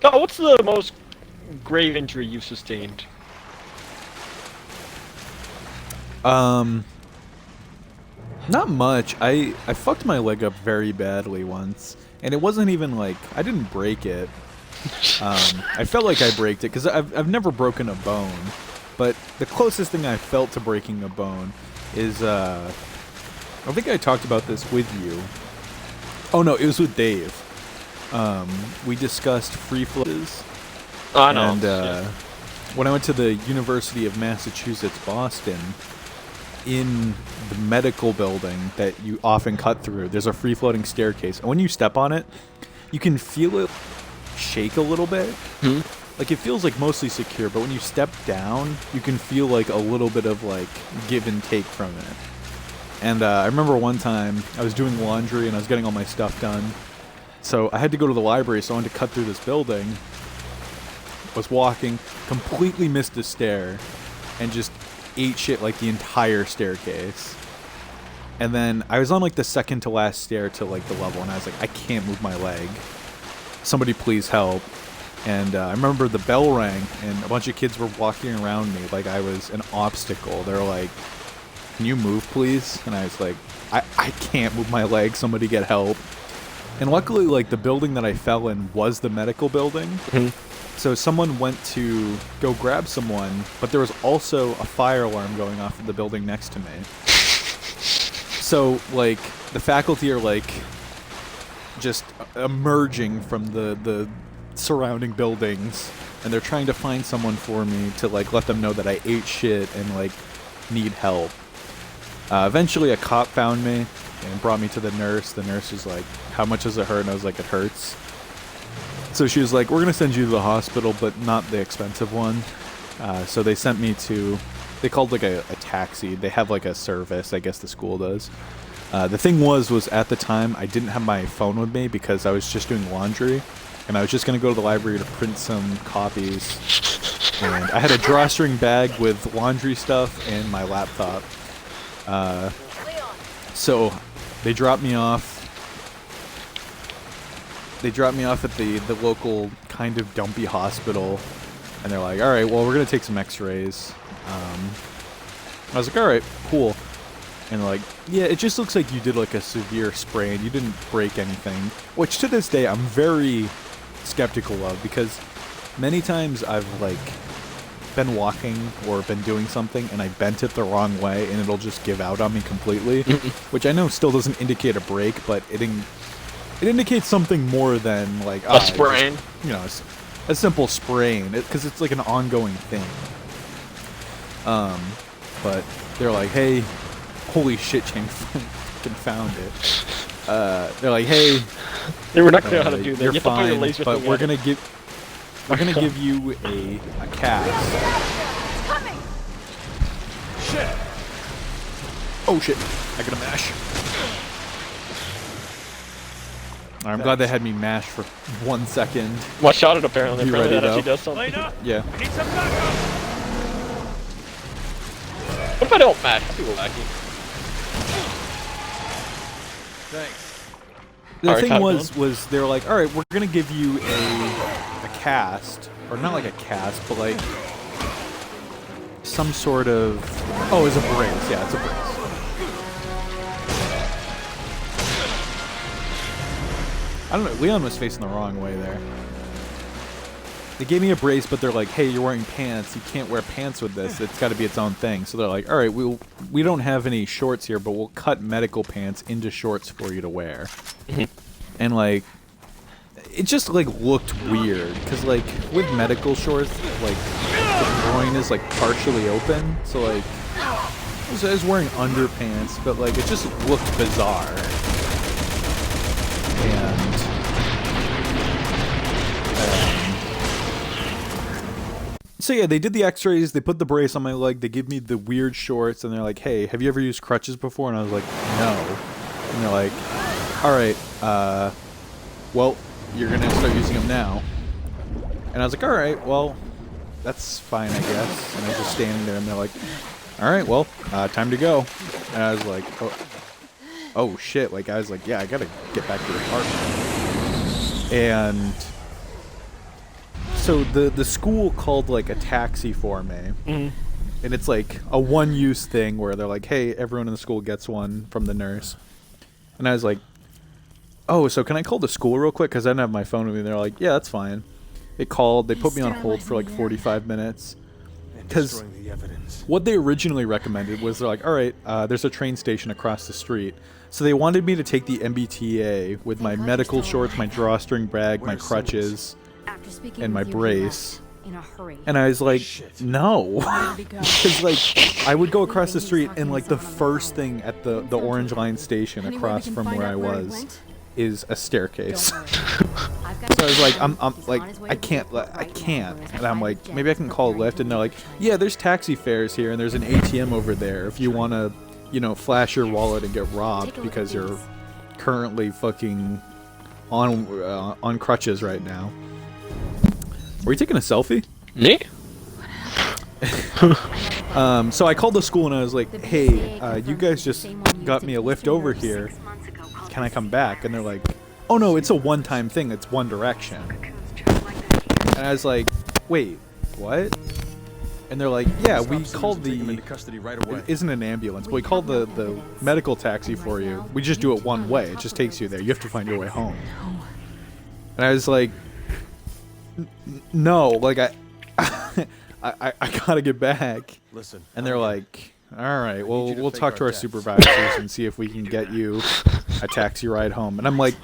Oh, what's the most grave injury you've sustained? Um, Not much. I fucked my leg up very badly once, and it wasn't even like I didn't break it. I felt like I braked it because I've never broken a bone, but the closest thing I felt to breaking a bone is I think I talked about this with you. Oh no, it was with Dave. We discussed free flows, Oh, I know. and when I went to the University of Massachusetts Boston, in the medical building that you often cut through, there's a free floating staircase, and when you step on it, you can feel it shake a little bit. Hmm? Like it feels like mostly secure, but when you step down, you can feel like a little bit of like give and take from it. And I remember one time I was doing laundry and I was getting all my stuff done, so I had to go to the library, so I wanted to cut through this building. Was walking, completely missed a stair, and just ate shit like the entire staircase. And then I was on like the second to last stair to like the level, and I was like, I can't move my leg. Somebody please help. And I remember the bell rang, and a bunch of kids were walking around me like I was an obstacle. They were like, can you move please? And I was like, I can't move my leg, somebody get help. And luckily, like, the building that I fell in was the medical building. So someone went to go grab someone, but there was also a fire alarm going off in the building next to me. So, like, the faculty are, like, just emerging from the surrounding buildings, and they're trying to find someone for me to, like, let them know that I ate shit and, like, need help. Eventually, a cop found me and brought me to the nurse. The nurse was like, how much does it hurt? And I was like, it hurts. So she was like, we're going to send you to the hospital, but not the expensive one. So they sent me to, they called like a taxi. They have like a service, I guess the school does. The thing was at the time, I didn't have my phone with me because I was just doing laundry. And I was just going to go to the library to print some copies. And I had a drawstring bag with laundry stuff and my laptop. So they dropped me off. They dropped me off at the local kind of dumpy hospital, and they're like, all right, well, we're going to take some x-rays. I was like, all right, cool. And they're like, yeah, it just looks like you did like a severe sprain. You didn't break anything, which to this day I'm very skeptical of, because many times I've like been walking or been doing something and I bent it the wrong way and it'll just give out on me completely, which I know still doesn't indicate a break, but it indicates something more than like A sprain. just, you know, a simple sprain, because it's like an ongoing thing. But they're like, hey, holy shit, Chang fucking found it. They're like, hey, They were not clear how to do that. you're You have to put your fine, laser but thing we're at it. gonna give you a cast. Shit! Oh shit, I got a mash. I'm glad they had me mash for 1 second. One shot it apparently. You Apparently ready, that actually though? does something. Lena, Yeah. I need some backup! What if I don't match? That's people wacky. Thanks. The Alright, thing Pat, was they were like, all right, we're gonna give you a cast, or not like a cast, but like some sort of, oh, it's a brace. Yeah, it's a brace. I don't know. Leon was facing the wrong way there. They gave me a brace, but they're like, hey, you're wearing pants. You can't wear pants with this. It's got to be its own thing. So they're like, all right, we don't have any shorts here, but we'll cut medical pants into shorts for you to wear. And like, it just like looked weird, because like with medical shorts, like the groin is like partially open. So like, I was wearing underpants, but like it just looked bizarre. And so yeah, they did the x-rays, they put the brace on my leg, they give me the weird shorts, and they're like, hey, have you ever used crutches before? And I was like, no. And they're like, all right, well, you're gonna start using them now. And I was like, all right, well, that's fine, I guess. And I was just standing there, and they're like, all right, well, time to go. And I was like, oh shit, like, I was like, yeah, I gotta get back to the apartment. And so the school called like a taxi for me, Mhm. and it's like a one-use thing where they're like, "Hey, everyone in the school gets one from the nurse," and I was like, "Oh, so can I call the school real quick? Because I didn't have my phone with me." And they're like, "Yeah, that's fine." They called. They put me on hold for like 45 minutes. Because what they originally recommended was they're like, all right, there's a train station across the street. So they wanted me to take the MBTA with my medical shorts, my drawstring bag, my crutches, and my brace. And I was like, no. Because like, I would go across the street and like the first thing at the Orange Line station across from where I was is a staircase. So I was like, I'm like, I can't, and I'm like, maybe I can call a lift, and they're like, yeah, there's taxi fares here, and there's an ATM over there if you want to, you know, flash your wallet and get robbed because you're currently fucking on crutches right now. Were you taking a selfie? Me? So I called the school and I was like, hey, you guys just got me a lift over here. Can I come back? And they're like, oh no, it's a one-time thing. It's One Direction. And I was like, wait, what? And they're like, yeah, we called it isn't an ambulance, but we called the medical taxi for you. We just do it one way. It just takes you there. You have to find your way home. And I was like, no, like I gotta get back. Listen. And they're like, all right, well, we'll talk to our supervisors and see if we can get you a taxi ride home. And I'm like,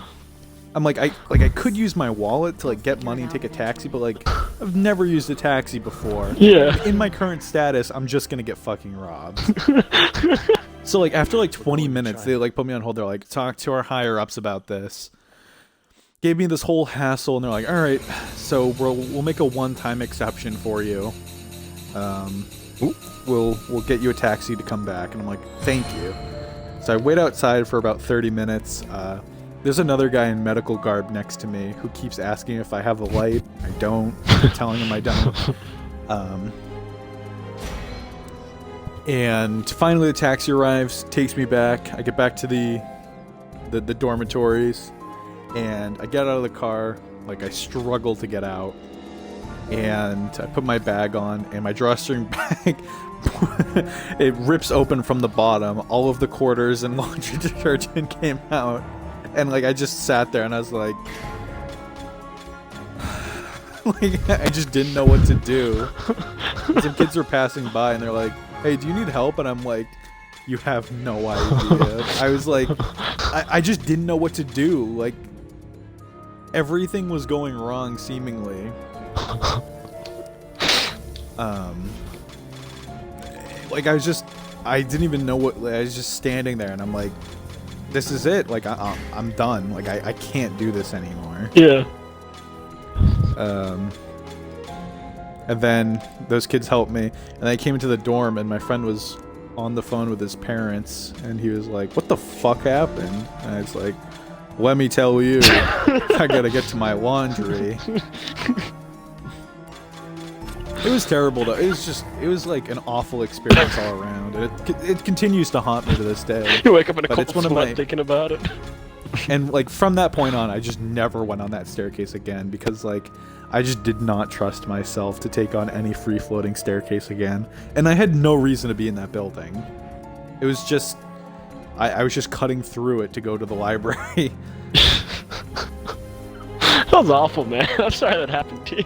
I could use my wallet to like get money and take a taxi, but like I've never used a taxi before. Yeah. In my current status, I'm just gonna get fucking robbed. So like after like 20 minutes, they like put me on hold. They're like, talk to our higher ups about this. Gave me this whole hassle, and they're like, all right, so we'll make a one-time exception for you. We'll get you a taxi to come back. And I'm like, thank you. So I wait outside for about 30 minutes. There's another guy in medical garb next to me who keeps asking if I have a light. I don't. I'm telling him I don't. And finally the taxi arrives, takes me back. I get back to the dormitories, and I get out of the car. Like, I struggle to get out. And I put my bag on, and my drawstring bag, it rips open from the bottom. All of the quarters and laundry detergent came out. And, like, I just sat there, and I was like... like, I just didn't know what to do. Some kids were passing by, and they're like, hey, do you need help? And I'm like, you have no idea. I was like, I just didn't know what to do. Like, everything was going wrong, seemingly. Like, I didn't even know what, I was just standing there, and I'm like, this is it, like, I'm done, like, I can't do this anymore. Yeah. And then those kids helped me, and I came into the dorm, and my friend was on the phone with his parents, and he was like, what the fuck happened? And I was like, let me tell you, I gotta get to my laundry. It was terrible, though. It was like an awful experience all around. And it continues to haunt me to this day. You wake up in a But cold it's one of sweat my- thinking about it. And, like, from that point on, I just never went on that staircase again because, like, I just did not trust myself to take on any free-floating staircase again. And I had no reason to be in that building. It was just... I was just cutting through it to go to the library. That was awful, man. I'm sorry that happened to you.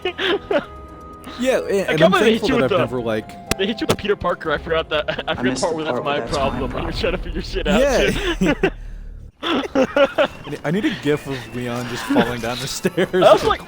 Yeah, and can't I'm believe they hit thankful you that with I've the- never, like... They hit you with Peter Parker. I forgot that. I forgot the part where that's my problem. When you're trying to figure shit out. Yeah. I need a gif of Leon just falling down the stairs. I was like,